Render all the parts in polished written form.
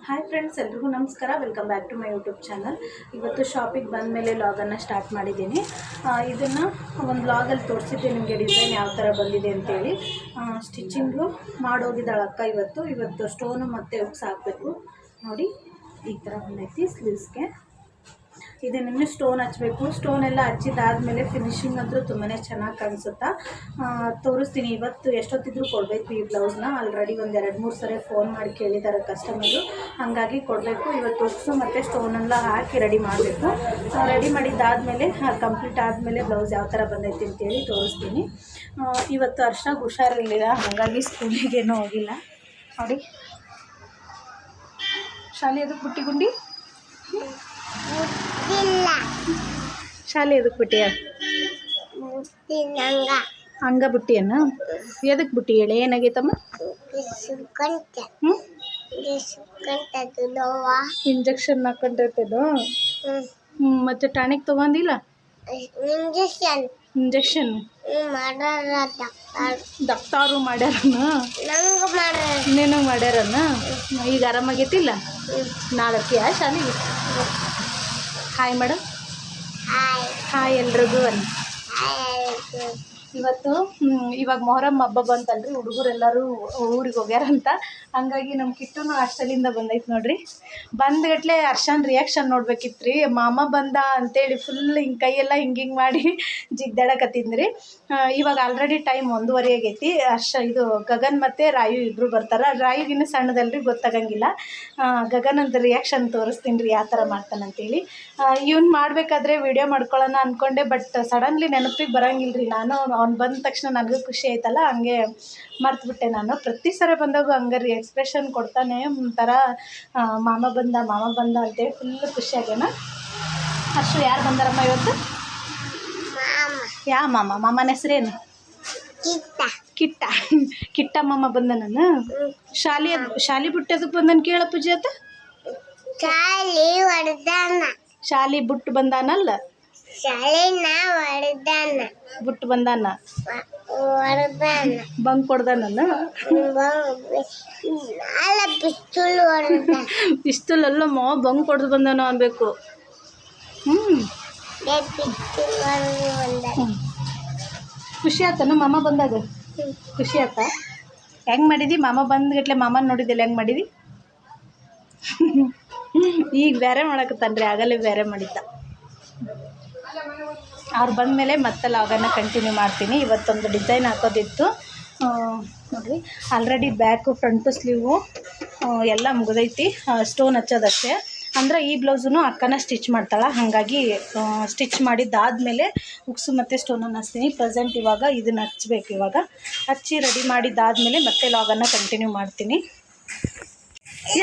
Hi friends, ಎಲ್ರಿಗೂ ನಮಸ್ಕಾರ. Welcome back to my YouTube channel. ಇವತ್ತು ಶಾಪಿಗೆ ಬಂದ ಮೇಲೆ ಲಾಗನ್ನು ಸ್ಟಾರ್ಟ್ ಮಾಡಿದ್ದೀನಿ. ಇದನ್ನು ಒಂದು ಲಾಗಲ್ಲಿ ತೋರಿಸಿದ್ದೆ ನಿಮಗೆ ಡಿಸೈನ್ ಯಾವ ಥರ ಬಂದಿದೆ ಅಂತೇಳಿ. ಸ್ಟಿಚಿಂಗು ಮಾಡೋಗಿದ್ದಾಳೆ ಅಕ್ಕ. ಇವತ್ತು ಸ್ಟೋನು ಮತ್ತು ಉಕ್ಸ್ ಹಾಕಬೇಕು. ನೋಡಿ, ಈ ಥರ ಬಂದೈತಿ ಸ್ಲೀವ್ಸ್ಗೆ. ಇದನ್ನು ಸ್ಟೋನ್ ಹಚ್ಚಬೇಕು. ಸ್ಟೋನ್ ಎಲ್ಲ ಹಚ್ಚಿದಾದ್ಮೇಲೆ ಫಿನಿಶಿಂಗ್ ಅಂತೂ ತುಂಬಾ ಚೆನ್ನಾಗಿ ಕಾಣಿಸುತ್ತಾ. ತೋರಿಸ್ತೀನಿ. ಇವತ್ತು ಎಷ್ಟೊತ್ತಿದ್ರು ಕೊಡಬೇಕು ಈ ಬ್ಲೌಸ್ನ. ಆಲ್ರೆಡಿ ಒಂದು 2-3 ಸರಿ ಫೋನ್ ಮಾಡಿ ಕೇಳಿದ್ದಾರೆ ಕಸ್ಟಮರು, ಹಾಗಾಗಿ ಕೊಡಬೇಕು. ಇವತ್ತು ಉಕ್ಸು ಮತ್ತು ಸ್ಟೋನೆಲ್ಲ ಹಾಕಿ ರೆಡಿ ಮಾಡಬೇಕು. ರೆಡಿ ಮಾಡಿದ್ದಾದಮೇಲೆ ಕಂಪ್ಲೀಟ್ ಆದಮೇಲೆ ಬ್ಲೌಸ್ ಯಾವ ಥರ ಬಂದೈತಿ ಅಂತೇಳಿ ತೋರಿಸ್ತೀನಿ. ಇವತ್ತು ಅರ್ಶನಾಗ ಹುಷಾರಿರಲಿಲ್ಲ, ಹಾಗಾಗಿ ಸ್ಕೂಲಿಗೇನೂ ಹೋಗಿಲ್ಲ. ನೋಡಿ, ಶಾಲೆ ಅದಕ್ಕೆ ಬುಟ್ಟಿಗುಂಡಿ ಶಾಲೆ ಎದಕ್ಕೆ ಬಿಟ್ಟಿಯ? ಹಂಗ ಬಿಟ್ಟಿಯನ್ನ? ಎದಕ್ಕೆ ಬಿಟ್ಟಿ ಹೇಳಿ? ಏನಾಗೈತಮ್ಮ? ಇಂಜೆಕ್ಷನ್ ಹಾಕೊಂಡಿರ್ತೇನು? ಮತ್ತೆ ಟಾನಿಕ್ ತಗೊಂಡಿಲ್ಲ? ಇಂಜೆಕ್ಷನ್ ಡಾಕ್ಟರು ಮಾಡ್ಯಾರನ? ನಿನಗೆ ಮಾಡ್ಯಾರನ? ಈಗ ಆರಾಮಾಗೈತಿಲ್ಲ? ನಾಳಕ್ಕೆ ಶಾಲೆಗೆ? Hi madam. ಹಾಯ್ ಎಲ್ರಿಗೂ. ಇವಾಗ ಮೊಹರಂ ಹಬ್ಬ ಬಂತಲ್ರಿ, ಹುಡುಗರೆಲ್ಲರೂ ಊರಿಗೆ ಹೋಗ್ಯಾರಂತ. ಹಂಗಾಗಿ ನಮ್ಮ ಕಿಟ್ಟುನು ಹಾಸ್ಟೆಲಿಂದ ಬಂದೈತೆ ನೋಡ್ರಿ. ಬಂದ್ಗಟ್ಲೆ ಹರ್ಷನ್ ರಿಯಾಕ್ಷನ್ ನೋಡ್ಬೇಕಿತ್ತು ರೀ. ಮಾಮ ಬಂದ ಅಂತೇಳಿ ಫುಲ್ ಹಿಂಗೆ ಕೈಯೆಲ್ಲ ಹಿಂಗೆ ಮಾಡಿ ಜಿಗ್ದಾಡಕತ್ತಿದ್ರಿ. ಇವಾಗ ಆಲ್ರೆಡಿ ಟೈಮ್ 1:30 ಆಗೈತಿ. ಇದು ಗಗನ್ ಮತ್ತು ರಾಯು ಇಬ್ಬರು ಬರ್ತಾರೆ. ರಾಯುಗಿನ್ನೂ ಸಣ್ಣದಲ್ರಿ, ಗೊತ್ತಾಗಂಗಿಲ್ಲ. ಗಗನ್ ಅಂತ ರಿಯಾಕ್ಷನ್ ತೋರಿಸ್ತೀನಿ ರೀ ಯಾವ ಥರ ಮಾಡ್ತಾನಂತೇಳಿ. ಇವ್ನು ಮಾಡಬೇಕಾದ್ರೆ ವಿಡಿಯೋ ಮಾಡ್ಕೊಳ್ಳೋಣ ಅಂದ್ಕೊಂಡೆ, ಬಟ್ ಸಡನ್ಲಿ ನೆನಪಿಗೆ ಬರೋಂಗಿಲ್ಲ ರೀ. ನಾನು ಅವ್ನು ಬಂದ ತಕ್ಷಣ ನನಗೂ ಖುಷಿ ಆಯ್ತಲ್ಲ, ಹಂಗೆ ಮರ್ತುಬಿಟ್ಟೆ. ನಾನು ಪ್ರತಿ ಸಲ ಬಂದಾಗ ಹಂಗೆ ರೀ ಎಕ್ಸ್ಪ್ರೆಷನ್ ಕೊಡ್ತಾನೆ, ಒಂಥರ ಮಾಮ ಬಂದ ಅಂತೇಳಿ ಫುಲ್ಲು ಖುಷಿ ಆಗ್ಯಾನ. ಅಷ್ಟು ಯಾರು ಬಂದಾರಮ್ಮ ಇವತ್ತು? ಯಾ ಮಾಮ? ಮಾಮನ ಹೆಸ್ರೇನು? ಕಿಟ್ಟ ಮಾಮ ಬಂದ. ನಾನು ಶಾಲೆ ಬಿಟ್ಟದಕ್ಕೆ ಬಂದನು ಕೇಳ ಪೂಜೆ ಆತ. ಶಾಲೆ ಬಿಟ್ಟು ಬಂದಾನಲ್ಲ, ಬಿಟ್ಟು ಬಂದಾನ, ಬಂಕ್ ಕೊಡ್ದಾನ. ಪಿಸ್ತೂಲ್ ಅಲ್ಲಮ್ಮ, ಬಂಕ್ ಕೊಡ್ದು ಬಂದಾನ ಅನ್ಬೇಕು. ಖುಷಿ ಆತನ ಮಾಮ ಬಂದಾಗ? ಖುಷಿ ಆತ? ಹೆಂಗೆ ಮಾಡಿದಿ ಮಾಮ ಬಂದ್ಗಟ್ಲೆ? ಮಾಮನ ನೋಡಿದಿಲ್ಲ ಹೆಂಗೆ ಮಾಡಿದಿ? ಈಗ ಬೇರೆ ಮಾಡಕತ್ತಾನ್ರಿ, ಆಗಲೇ ಬೇರೆ ಮಾಡಿದ್ದ. ಅವ್ರು ಬಂದಮೇಲೆ ಮತ್ತೆ ಲಾಗನ್ನು ಕಂಟಿನ್ಯೂ ಮಾಡ್ತೀನಿ. ಇವತ್ತೊಂದು ಡಿಸೈನ್ ಹಾಕೋದಿತ್ತು ನೋಡಿರಿ. ಆಲ್ರೆಡಿ ಬ್ಯಾಕು ಫ್ರಂಟು ಸ್ಲೀವು ಎಲ್ಲ ಮುಗಿದೈತಿ. ಸ್ಟೋನ್ ಹಚ್ಚೋದಷ್ಟೇ. ಅಂದರೆ ಈ ಬ್ಲೌಸನ್ನು ಅಕ್ಕನ ಸ್ಟಿಚ್ ಮಾಡ್ತಾಳೆ, ಹಾಗಾಗಿ ಸ್ಟಿಚ್ ಮಾಡಿದ್ದಾದಮೇಲೆ ಉಕ್ಸು ಮತ್ತು ಸ್ಟೋನನ್ನು ಹಚ್ತೀನಿ. ಪ್ರೆಸೆಂಟ್ ಇವಾಗ ಇದನ್ನು ಹಚ್ಬೇಕು. ಇವಾಗ ಹಚ್ಚಿ ರೆಡಿ ಮಾಡಿದ್ದಾದಮೇಲೆ ಮತ್ತೆ ಲಾಗನ್ನು ಕಂಟಿನ್ಯೂ ಮಾಡ್ತೀನಿ.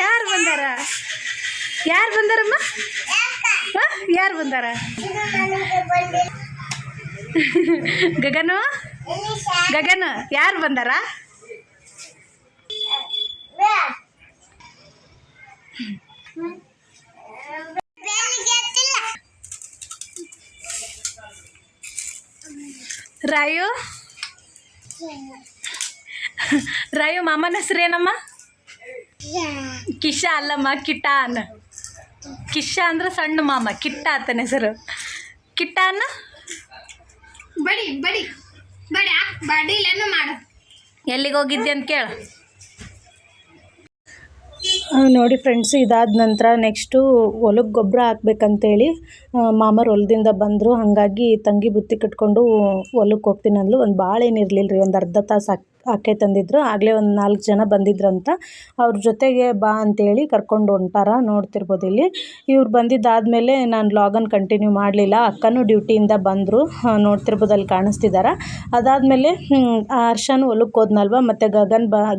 ಯಾರು ಬಂದಾರಮ್ಮ? ಯಾರು ಬಂದಾರ? ಗಗನ ಯಾರು ಬಂದಾರ? ರಾಯು ಮಾಮನ ಹೆಸ್ರೇನಮ್ಮ? ಕಿಶ ಅಲ್ಲಮ್ಮ, ಕಿಟ್ಟ ಅನ್ನ. ಕಿಶ ಅಂದ್ರೆ ಸಣ್ಣ ಮಾಮ, ಕಿಟ್ಟ ಆತನ ಹೆಸರು. ಕಿಟ್ಟ ಅನ್ನ. ಎಲ್ಲಿಗೆ ಹೋಗಿದ್ದೆ ಅಂತ ಕೇಳ. ನೋಡಿ ಫ್ರೆಂಡ್ಸ್, ಇದಾದ ನಂತರ ನೆಕ್ಸ್ಟು ಹೊಲಕ್ಕೆ ಗೊಬ್ಬರ ಹಾಕ್ಬೇಕಂತೇಳಿ ಮಾಮರು ಹೊಲದಿಂದ ಬಂದರು. ಹಾಗಾಗಿ ತಂಗಿ ಬುತ್ತಿ ಕಟ್ಕೊಂಡು ಹೊಲಕ್ಕೆ ಹೋಗ್ತೀನಿ ಅಂದ್ಲು. ಒಂದು ಭಾಳ ಏನಿರಲಿಲ್ಲ ರೀ, ಒಂದು ಅರ್ಧ ತಾಸು ಅಕ್ಕೆ ತಂದಿದ್ರು. ಆಗಲೇ ಒಂದು 4 ಜನ ಬಂದಿದ್ರಂತ. ಅವ್ರ ಜೊತೆಗೆ ಬಾ ಅಂತೇಳಿ ಕರ್ಕೊಂಡು ಹೊಂಟಾರ. ನೋಡ್ತಿರ್ಬೋದು ಇಲ್ಲಿ. ಇವ್ರು ಬಂದಿದ್ದಾದಮೇಲೆ ನಾನು ಲಾಗನ್ನು ಕಂಟಿನ್ಯೂ ಮಾಡಲಿಲ್ಲ. ಅಕ್ಕನೂ ಡ್ಯೂಟಿಯಿಂದ ಬಂದರು, ನೋಡ್ತಿರ್ಬೋದು ಅಲ್ಲಿ ಕಾಣಿಸ್ತಿದ್ದಾರೆ. ಅದಾದಮೇಲೆ ಹರ್ಷನು ಹೊಲಕ್ಕೆ ಹೋದ್ನಲ್ವ, ಮತ್ತು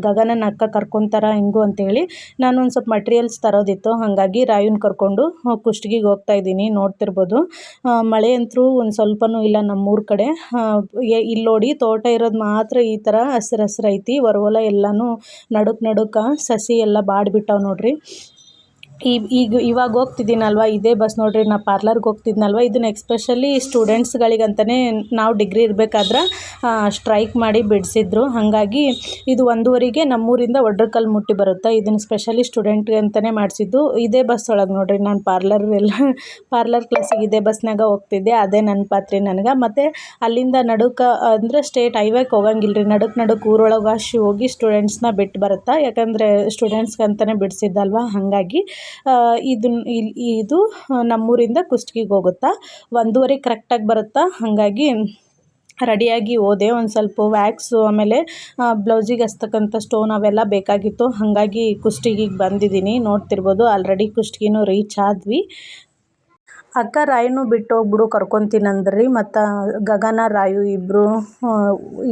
ಗಗನನ ಅಕ್ಕ ಕರ್ಕೊತಾರ ಹೆಂಗು ಅಂತೇಳಿ ನಾನು ಒಂದು ಸ್ವಲ್ಪ ಮಟೀರಿಯಲ್ಸ್ ತರೋದಿತ್ತು. ಹಾಗಾಗಿ ರಾಯುನ ಕರ್ಕೊಂಡು ಕುಷ್ಟಗಿಗೆ ಹೋಗ್ತಾಯಿದ್ದೀನಿ. ನೋಡ್ತಿರ್ಬೋದು ಮಳೆ ಅಂತೂ ಒಂದು ಸ್ವಲ್ಪನೂ ಇಲ್ಲ ನಮ್ಮೂರ ಕಡೆ. ಇಲ್ಲಿ ನೋಡಿ, ತೋಟ ಇರೋದು ಮಾತ್ರ ಈ ಥರ ಹಸಿರು ಐತಿ. ಹೊಲ ಎಲ್ಲನೂ ನಡುಕ ಸಸಿ ಎಲ್ಲ ಬಾಡ್ಬಿಟ್ಟಾವ ನೋಡ್ರಿ. ಇವಾಗ ಹೋಗ್ತಿದ್ದೀನಲ್ವ ಇದೇ ಬಸ್ ನೋಡಿರಿ, ನಾ ಪಾರ್ಲರ್ಗೆ ಹೋಗ್ತಿದ್ನಲ್ವ, ಇದನ್ನು ಎಕ್ಸ್ಪೆಷಲಿ ಸ್ಟೂಡೆಂಟ್ಸ್ಗಳಿಗಂತಲೇ ನಾವು ಡಿಗ್ರಿ ಇರಬೇಕಾದ್ರೆ ಸ್ಟ್ರೈಕ್ ಮಾಡಿ ಬಿಡಿಸಿದ್ರು. ಹಾಗಾಗಿ ಇದು 1:15ಗೆ ನಮ್ಮೂರಿಂದ ಒಡ್ರಕಲ್ಲು ಮುಟ್ಟಿ ಬರುತ್ತೆ. ಇದನ್ನು ಸ್ಪೆಷಲಿ ಸ್ಟೂಡೆಂಟ್ಗೆ ಅಂತಲೇ ಮಾಡಿಸಿದ್ದು. ಇದೇ ಬಸ್ ಒಳಗೆ ನೋಡಿರಿ ನಾನು ಪಾರ್ಲರ್ ಕ್ಲಾಸಿಗೆ ಇದೇ ಬಸ್ನಾಗ ಹೋಗ್ತಿದ್ದೆ. ಅದೇ ನನ್ನ ಪಾತ್ರೆ ನನಗೆ. ಮತ್ತು ಅಲ್ಲಿಂದ ನಡುಕ್ಕೆ ಅಂದರೆ ಸ್ಟೇಟ್ ಹೈವೇಗೆ ಹೋಗಂಗಿಲ್ಲ ರೀ, ನಡುಕ್ಕೆ ಊರೊಳಗೆ ಹೋಗಿ ಸ್ಟೂಡೆಂಟ್ಸ್ನ ಬಿಟ್ಟು ಬರುತ್ತೆ. ಯಾಕಂದರೆ ಸ್ಟೂಡೆಂಟ್ಸ್ಗೆ ಅಂತಲೇ ಬಿಡಿಸಿದ್ದಲ್ವ, ಹಾಗಾಗಿ ಇದು ನಮ್ಮೂರಿಂದ ಕುಷ್ಟಗಿಗೆ ಹೋಗುತ್ತಾ. 1:15 ಕರೆಕ್ಟಾಗಿ ಬರುತ್ತಾ. ಹಾಗಾಗಿ ರೆಡಿಯಾಗಿ ಹೋದೆ. ಒಂದು ಸ್ವಲ್ಪ ವ್ಯಾಕ್ಸು, ಆಮೇಲೆ ಬ್ಲೌಸಿಗೆ ಹಚ್ತಕ್ಕಂಥ ಸ್ಟೋನ್ ಅವೆಲ್ಲ ಬೇಕಾಗಿತ್ತು. ಹಾಗಾಗಿ ಕುಷ್ಟಗಿಗೆ ಬಂದಿದ್ದೀನಿ. ನೋಡ್ತಿರ್ಬೋದು ಆಲ್ರೆಡಿ ಕುಷ್ಟಗಿನೂ ರೀಚ್ ಆದ್ವಿ. ಅಕ್ಕ ರಾಯುನು ಬಿಟ್ಟು ಹೋಗ್ಬಿಡು ಕರ್ಕೊತೀನಿ ಅಂದ್ರಿ. ಮತ್ತು ಗಗನ ರಾಯು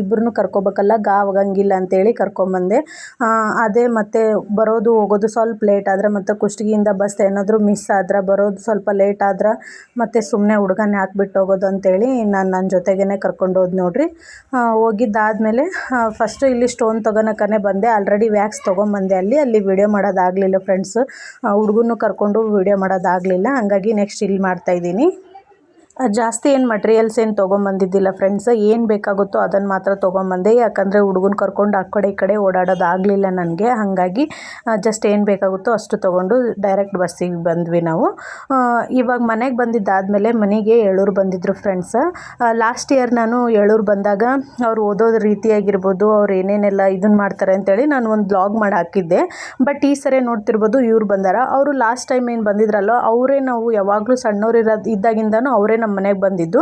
ಇಬ್ಬರನ್ನೂ ಕರ್ಕೊಬೇಕಲ್ಲ, ಆಗಂಗಿಲ್ಲ ಅಂತೇಳಿ ಕರ್ಕೊಂಬಂದೆ. ಅದೇ ಮತ್ತು ಬರೋದು ಹೋಗೋದು ಸ್ವಲ್ಪ ಲೇಟ್ ಆದರೆ, ಮತ್ತು ಕುಷ್ಟಗಿಯಿಂದ ಬಸ್ ಏನಾದರೂ ಮಿಸ್ ಆದ್ರೆ, ಬರೋದು ಸ್ವಲ್ಪ ಲೇಟ್ ಆದ್ರೆ ಮತ್ತು ಸುಮ್ಮನೆ ಹುಡುಗನ ಹಾಕ್ಬಿಟ್ಟು ಹೋಗೋದು ಅಂತೇಳಿ ನನ್ನ ಜೊತೆಗೇ ಕರ್ಕೊಂಡು ಹೋದ್ ನೋಡ್ರಿ. ಹೋಗಿದ್ದಾದಮೇಲೆ ಫಸ್ಟು ಇಲ್ಲಿ ಸ್ಟೋನ್ ತೊಗೊಳಕ್ಕೇ ಬಂದೆ. ಆಲ್ರೆಡಿ ವ್ಯಾಕ್ಸ್ ತೊಗೊಂಬಂದೆ. ಅಲ್ಲಿ ವಿಡಿಯೋ ಮಾಡೋದಾಗಲಿಲ್ಲ ಫ್ರೆಂಡ್ಸ್, ಹುಡುಗನೂ ಕರ್ಕೊಂಡು ವಿಡಿಯೋ ಮಾಡೋದಾಗಲಿಲ್ಲ. ಹಾಗಾಗಿ ನೆಕ್ಸ್ಟ್ ಇಲ್ಲಿ ಮಾಡ್ತಾಯಿದ್ದೀನಿ. ಜಾಸ್ತಿ ಏನು ಮಟೀರಿಯಲ್ಸ್ ಏನು ತೊಗೊಂಬಂದಿದ್ದಿಲ್ಲ ಫ್ರೆಂಡ್ಸ್, ಏನು ಬೇಕಾಗುತ್ತೋ ಅದನ್ನು ಮಾತ್ರ ತೊಗೊಂಬಂದೆ. ಯಾಕಂದರೆ ಹುಡುಗನ ಕರ್ಕೊಂಡು ಆ ಕಡೆ ಈ ಕಡೆ ಓಡಾಡೋದಾಗಲಿಲ್ಲ ನನಗೆ. ಹಾಗಾಗಿ ಜಸ್ಟ್ ಏನು ಬೇಕಾಗುತ್ತೋ ಅಷ್ಟು ತೊಗೊಂಡು ಡೈರೆಕ್ಟ್ ಬಸ್ಸಿಗೆ ಬಂದ್ವಿ ನಾವು. ಇವಾಗ ಮನೆಗೆ ಬಂದಿದ್ದಾದಮೇಲೆ ಮನೆಗೆ ಏಳೂರು ಬಂದಿದ್ದರು ಫ್ರೆಂಡ್ಸ್. ಲಾಸ್ಟ್ ಇಯರ್ ನಾನು ಏಳೂರು ಬಂದಾಗ ಅವ್ರು ಓದೋದು ರೀತಿಯಾಗಿರ್ಬೋದು, ಅವ್ರು ಏನೇನೆಲ್ಲ ಇದನ್ನು ಮಾಡ್ತಾರೆ ಅಂತೇಳಿ ನಾನು ಒಂದು ಬ್ಲಾಗ್ ಮಾಡಿ ಹಾಕಿದ್ದೆ. ಬಟ್ ಈ ಸರಿ ನೋಡ್ತಿರ್ಬೋದು ಇವ್ರು ಬಂದಾರ. ಅವರು ಲಾಸ್ಟ್ ಟೈಮ್ ಏನು ಬಂದಿದ್ರಲ್ಲೋ ಅವರೇ, ನಾವು ಯಾವಾಗಲೂ ಸಣ್ಣವ್ರು ಇದ್ದಾಗಿಂದನೂ ಅವರೇ ನಮ್ಮ ಮನೆಗೆ ಬಂದಿದ್ದು.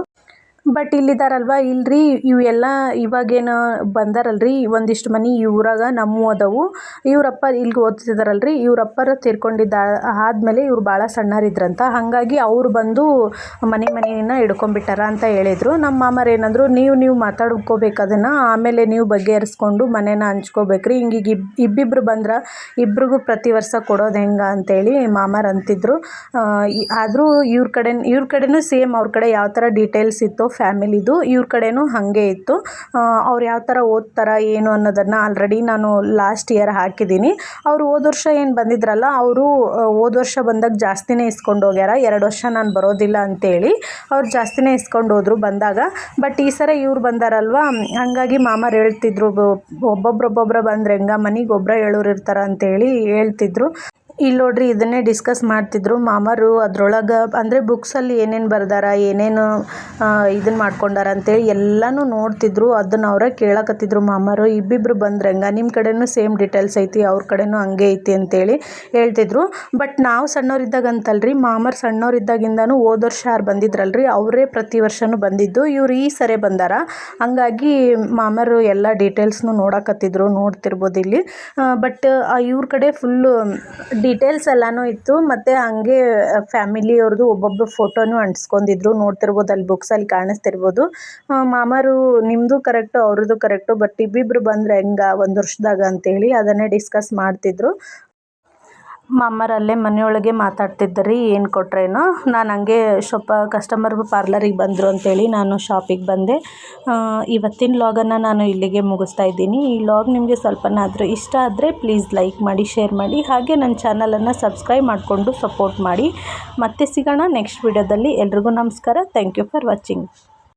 ಬಟ್ ಇಲ್ಲಿದ್ದಾರಲ್ವ, ಇಲ್ರಿ ಇವೆಲ್ಲ ಇವಾಗೇನು ಬಂದಾರಲ್ರಿ ಒಂದಿಷ್ಟು ಮನೆ ಈ ಊರಾಗ ನಮ್ಮ ಅದಾವು. ಇವರಪ್ಪ ಇಲ್ಲಿಗೆ ಓದ್ತಿದ್ದಾರಲ್ರಿ, ಇವರಪ್ಪರು ತೀರ್ಕೊಂಡಿದ್ದ ಆದಮೇಲೆ ಇವ್ರು ಭಾಳ ಸಣ್ಣರಿದ್ರಂತ. ಹಾಗಾಗಿ ಅವ್ರು ಬಂದು ಮನೆಯನ್ನು ಹಿಡ್ಕೊಂಬಿಟ್ಟಾರ ಅಂತ ಹೇಳಿದರು. ನಮ್ಮ ಮಾಮರು ಏನಂದರು, ನೀವು ಮಾತಾಡ್ಕೋಬೇಕು ಅದನ್ನು, ಆಮೇಲೆ ನೀವು ಬಗೆಹರಿಸ್ಕೊಂಡು ಮನೇನ ಹಂಚ್ಕೋಬೇಕ್ರಿ. ಹಿಂಗೀಗ ಇಬ್ಬಿಬ್ರು ಬಂದ್ರೆ ಇಬ್ರಿಗೂ ಪ್ರತಿ ವರ್ಷ ಕೊಡೋದು ಹೆಂಗೆ ಅಂತೇಳಿ ಮಾಮರು ಅಂತಿದ್ರು. ಆದರೂ ಇವ್ರ ಕಡೆನೂ ಸೇಮ್ ಅವ್ರ ಕಡೆ ಯಾವ ಥರ ಡೀಟೇಲ್ಸ್ ಇತ್ತು ಫ್ಯಾಮಿಲಿದು, ಇವ್ರ ಕಡೆನೂ ಹಾಗೆ ಇತ್ತು. ಅವ್ರು ಯಾವ ಥರ ಓದ್ತಾರ ಏನು ಅನ್ನೋದನ್ನು ಆಲ್ರೆಡಿ ನಾನು ಲಾಸ್ಟ್ ಇಯರ್ ಹಾಕಿದ್ದೀನಿ. ಅವರು ಹೋದ ವರ್ಷ ಏನು ಬಂದಿದ್ರಲ್ಲ, ಅವರು ಹೋದ ವರ್ಷ ಬಂದಾಗ ಜಾಸ್ತಿನೇ ಇಸ್ಕೊಂಡು ಹೋಗ್ಯಾರ. 2 ವರ್ಷ ನಾನು ಬರೋದಿಲ್ಲ ಅಂತೇಳಿ ಅವ್ರು ಜಾಸ್ತಿನೇ ಇಸ್ಕೊಂಡು ಹೋದ್ರು ಬಂದಾಗ. ಬಟ್ ಈ ಸರಿ ಇವ್ರು ಬಂದಾರಲ್ವ, ಹಾಗಾಗಿ ಮಾಮರು ಹೇಳ್ತಿದ್ರು, ಒಬ್ಬೊಬ್ರು ಬಂದ್ರೆ ಹೆಂಗೆ, ಮನೆಗೆ ಒಬ್ಬರೇ ಹೇಳೋರು ಇರ್ತಾರ ಅಂತೇಳಿ ಹೇಳ್ತಿದ್ರು. ಇಲ್ಲಿ ನೋಡ್ರಿ ಇದನ್ನೇ ಡಿಸ್ಕಸ್ ಮಾಡ್ತಿದ್ರು ಮಾಮರು. ಅದ್ರೊಳಗೆ ಅಂದರೆ ಬುಕ್ಸಲ್ಲಿ ಏನೇನು ಬರ್ದಾರ, ಏನೇನು ಇದನ್ನು ಮಾಡ್ಕೊಂಡಾರ ಅಂತೇಳಿ ಎಲ್ಲನೂ ನೋಡ್ತಿದ್ರು. ಅದನ್ನು ಅವರೇ ಕೇಳಕತ್ತಿದ್ರು ಮಾಮರು. ಇಬ್ಬಿಬ್ರು ಬಂದ್ರೆ ಹೆಂಗೆ, ನಿಮ್ಮ ಕಡೆನೂ ಸೇಮ್ ಡೀಟೇಲ್ಸ್ ಐತಿ, ಅವ್ರ ಕಡೆನೂ ಹಂಗೆ ಐತಿ ಅಂತೇಳಿ ಹೇಳ್ತಿದ್ರು. ಬಟ್ ನಾವು ಸಣ್ಣವರಿದ್ದಾಗಂತಲ್ರಿ, ಮಾಮರು ಸಣ್ಣವರಿದ್ದಾಗಿಂದನೂ ಹೋದ ವರ್ಷ ಯಾರು ಬಂದಿದ್ರಲ್ರಿ ಅವರೇ ಪ್ರತಿ ವರ್ಷವೂ ಬಂದಿದ್ದು. ಇವ್ರು ಈ ಸರಿ ಬಂದಾರ. ಹಂಗಾಗಿ ಮಾಮರು ಎಲ್ಲ ಡೀಟೇಲ್ಸ್ನು ನೋಡಕತ್ತಿದ್ರು, ನೋಡ್ತಿರ್ಬೋದು ಇಲ್ಲಿ. ಬಟ್ ಇವ್ರ ಕಡೆ ಫುಲ್ಲು ಡೀಟೇಲ್ಸ್ ಎಲ್ಲನೂ ಇತ್ತು. ಮತ್ತು ಹಾಗೆ ಫ್ಯಾಮಿಲಿಯವ್ರದ್ದು ಒಬ್ಬೊಬ್ಬರು ಫೋಟೋನು ಅಂಟಿಸ್ಕೊಂಡಿದ್ರು. ನೋಡ್ತಿರ್ಬೋದು ಅಲ್ಲಿ ಬುಕ್ಸಲ್ಲಿ ಕಾಣಿಸ್ತಿರ್ಬೋದು. ಮಾಮರು ನಿಮ್ಮದು ಕರೆಕ್ಟು, ಅವ್ರದ್ದು ಕರೆಕ್ಟು, ಬಟ್ ಇಬ್ಬಿಬ್ರು ಬಂದರೆ ಹೆಂಗೆ 1 ವರ್ಷದಾಗ ಅಂತೇಳಿ ಅದನ್ನೇ ಡಿಸ್ಕಸ್ ಮಾಡ್ತಿದ್ರು. ಮಾಮರಲ್ಲೇ ಮನೆಯೊಳಗೆ ಮಾತಾಡ್ತಿದ್ದರಿ, ಏನು ಕೊಟ್ರೇನೋ. ನಾನು ಹಂಗೆ ಸ್ವಲ್ಪ ಕಸ್ಟಮರ್ ಪಾರ್ಲರಿಗೆ ಬಂದರು ಅಂತೇಳಿ ನಾನು ಶಾಪಿಗೆ ಬಂದೆ. ಇವತ್ತಿನ ವ್ಲಾಗನ್ನು ನಾನು ಇಲ್ಲಿಗೆ ಮುಗಿಸ್ತಾ ಇದ್ದೀನಿ. ಈ ವ್ಲಾಗ್ ನಿಮಗೆ ಸ್ವಲ್ಪನಾದರೂ ಇಷ್ಟ ಆದರೆ ಪ್ಲೀಸ್ ಲೈಕ್ ಮಾಡಿ, ಶೇರ್ ಮಾಡಿ, ಹಾಗೆ ನನ್ನ ಚಾನಲನ್ನು ಸಬ್ಸ್ಕ್ರೈಬ್ ಮಾಡಿಕೊಂಡು ಸಪೋರ್ಟ್ ಮಾಡಿ. ಮತ್ತೆ ಸಿಗೋಣ ನೆಕ್ಸ್ಟ್ ವಿಡಿಯೋದಲ್ಲಿ. ಎಲ್ರಿಗೂ ನಮಸ್ಕಾರ. Thank you for watching.